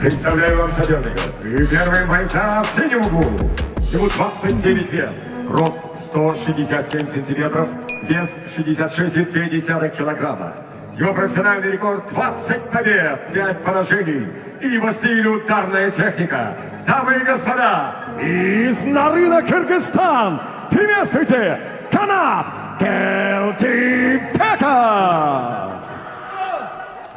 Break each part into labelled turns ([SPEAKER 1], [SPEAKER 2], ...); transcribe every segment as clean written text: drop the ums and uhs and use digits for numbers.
[SPEAKER 1] Представляю вам соперника. И первым бойца в синем углу. Ему 29 лет. Рост 167 сантиметров. Вес 66,2 килограмма. Его профессиональный рекорд 20 побед, 5 поражений. И его стиль ударная техника. Дамы и господа, из Нарына, Кыргызстан, приветствуйте КАНАТ КЕЛДИБЕКОВ!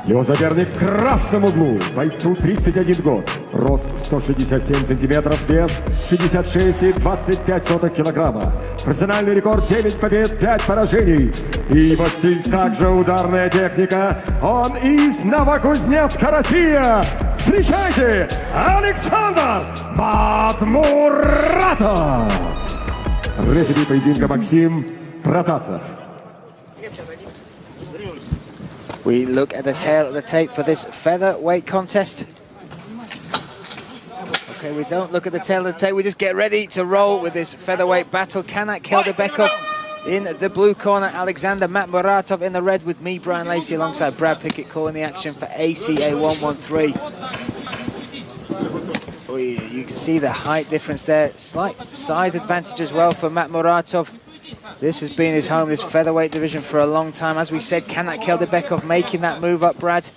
[SPEAKER 1] Его соперник в красном углу, бойцу 31 год, рост 167 сантиметров, вес 66,25 килограмма. Профессиональный рекорд 9 побед, 5 поражений. И его стиль также ударная техника. Он из Новокузнецка, Россия. Встречайте, Александр МАТМУРАТОВ! Рефери поединка Максим Протасов.
[SPEAKER 2] We look at the tail of the tape for this featherweight contest. Okay, we don't look at the tail of the tape. We just get ready to roll with this featherweight battle. Kanat Keldibekov in the blue corner. Alexander MATMURATOV in the red with me, Brian Lacey, alongside Brad Pickett calling the action for ACA 113. You can see the height difference there. Slight size advantage as well for MATMURATOV. This has been his home, this featherweight division, for a long time. As we said, Kanat Keldibekov making that move up, Brad.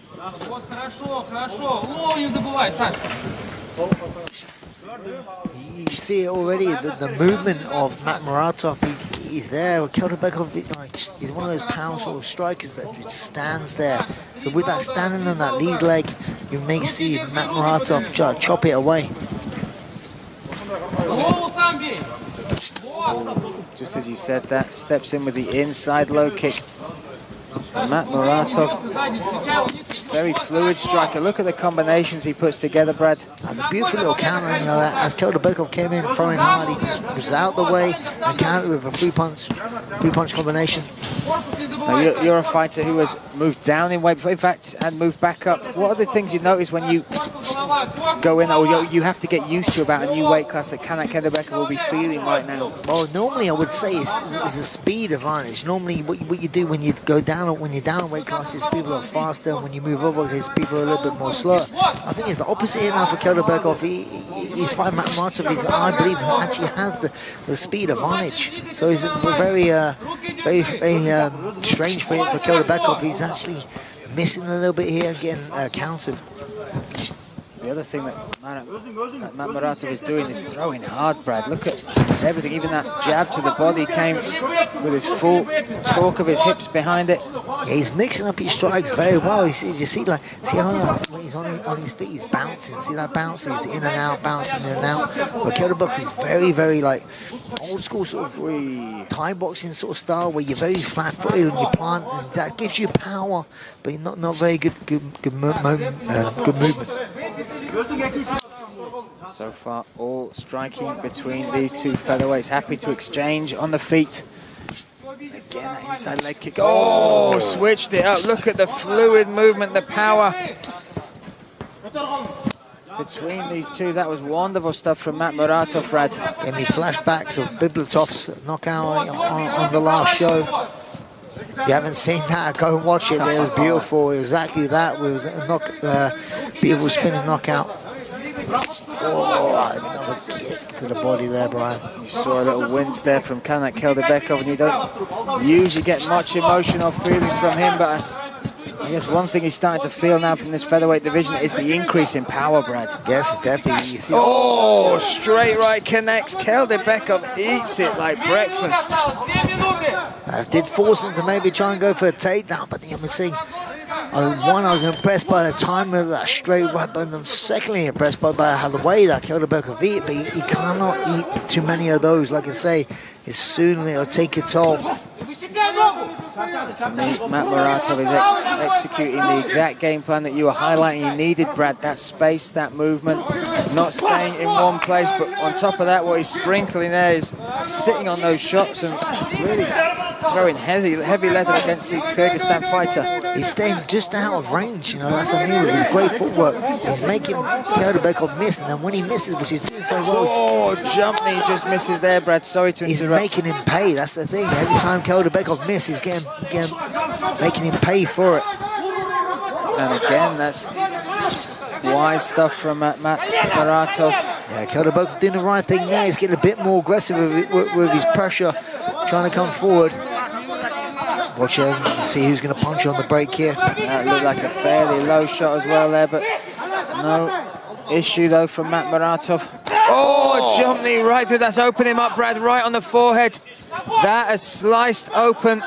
[SPEAKER 3] You see it already, the movement of MATMURATOV, he's there. Keldibekov, he's one of those power sort of strikers that stands there. So with that standing on that lead leg, you may see MATMURATOV chop it away.
[SPEAKER 2] Just as you said that, steps in with the inside low kick. MATMURATOV, very fluid striker. Look at the combinations he puts together, Brad.
[SPEAKER 3] That's a beautiful little counter, you know, as Keldibekov came in throwing hard, he just was out the way and countered with a three punch combination.
[SPEAKER 2] Now you're a fighter who has moved down in weight, in fact, and moved back up. What are the things you notice when you go in, or you have to get used to about a new weight class that Kanat Keldibekov will be feeling right now?
[SPEAKER 3] Well, normally I would say it's a speed advantage. Normally what you do when you go down, when you're down in weight classes, people are faster, and when you move up, because people are a little bit more slower. I think it's the opposite here now for Keldibekov. He's fighting MATMURATOV. I believe he actually has the speed advantage. So it's very strange for Keldibekov. He's actually missing a little bit here and getting countered.
[SPEAKER 2] The other thing that MATMURATOV is doing is throwing hard, Brad. Look at everything, even that jab to the body came with his full torque of his hips behind it.
[SPEAKER 3] Yeah, he's mixing up his strikes very well. You see how when he's on his feet, he's bouncing. See that bounce? He's in and out, bouncing in and out. But Keldibekov is very like old school sort of Thai boxing sort of style, where you're very flat-footed and you plant, and that gives you power, but not very good movement.
[SPEAKER 2] So far, all striking between these two featherweights. Happy to exchange on the feet. Again, that inside leg kick. Oh, switched it up. Look at the fluid movement, the power between these two. That was wonderful stuff from MATMURATOV, Brad.
[SPEAKER 3] Gave me flashbacks of Biblitov's knockout on the last show. If you haven't seen that, go and watch it. It was beautiful. Exactly that. It was a beautiful spinning knockout. Oh, another kick to the body there, Brian.
[SPEAKER 2] You saw a little wince there from Kanat Keldibekov, and you don't usually get much emotional feeling from him, but I guess one thing he's starting to feel now from this featherweight division is the increase in power, Brad.
[SPEAKER 3] Yes, definitely.
[SPEAKER 2] Oh, straight right connects. Keldibekov eats it like breakfast.
[SPEAKER 3] I did force him to maybe try and go for a takedown, but I'm saying, one, I was impressed by the time of that straight right, but I'm secondly impressed by how the way that Keldibekov eat, but he cannot eat too many of those. Like I say, it's soon it'll take a toll.
[SPEAKER 2] MATMURATOV is executing the exact game plan that you were highlighting. He needed, Brad, that space, that movement, not staying in one place, but on top of that, what he's sprinkling there is sitting on those shots and really throwing heavy leather against the Kyrgyzstan fighter.
[SPEAKER 3] He's staying just out of range, you know, that's what I mean with his great footwork. He's making Keldibekov miss, and then when he misses, which he's doing so well...
[SPEAKER 2] Oh, jump me, just misses there, Brad. Sorry to interrupt.
[SPEAKER 3] He's making him pay, that's the thing. Every time Keldibekov misses, he's making him pay for it.
[SPEAKER 2] And again, that's Wise stuff from MATMURATOV.
[SPEAKER 3] Yeah, Keldibekov doing the right thing there. He's getting a bit more aggressive with his pressure, trying to come forward. Watch him, see who's going to punch on the break here.
[SPEAKER 2] That looked like a fairly low shot as well there, but no issue though from MATMURATOV. Oh, jump knee right through. That's opening him up, Brad, right on the forehead. That has sliced open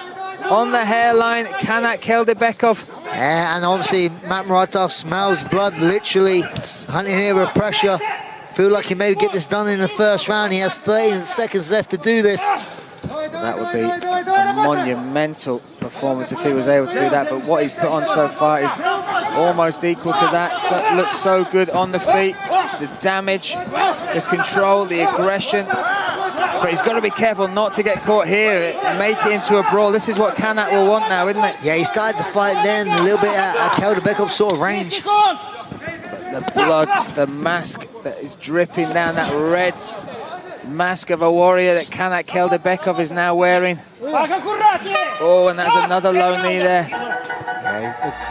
[SPEAKER 2] on the hairline KANAT KELDIBEKOV.
[SPEAKER 3] Yeah, and obviously MATMURATOV smells blood, literally hunting here with pressure. Feel like he may get this done in the first round. He has 30 seconds left to do this.
[SPEAKER 2] That would be a monumental performance if he was able to do that, but what he's put on so far is almost equal to that. So, looks so good on the feet, the damage, the control, the aggression. But he's got to be careful not to get caught here and make it into a brawl. This is what KANAT will want now, isn't it?
[SPEAKER 3] Yeah, he started to fight then, a little bit at Keldibekov's sort of range.
[SPEAKER 2] The blood, the mask that is dripping down, that red mask of a warrior that KANAT KELDIBEKOV is now wearing. Oh, and that's another low knee there.
[SPEAKER 3] Yeah,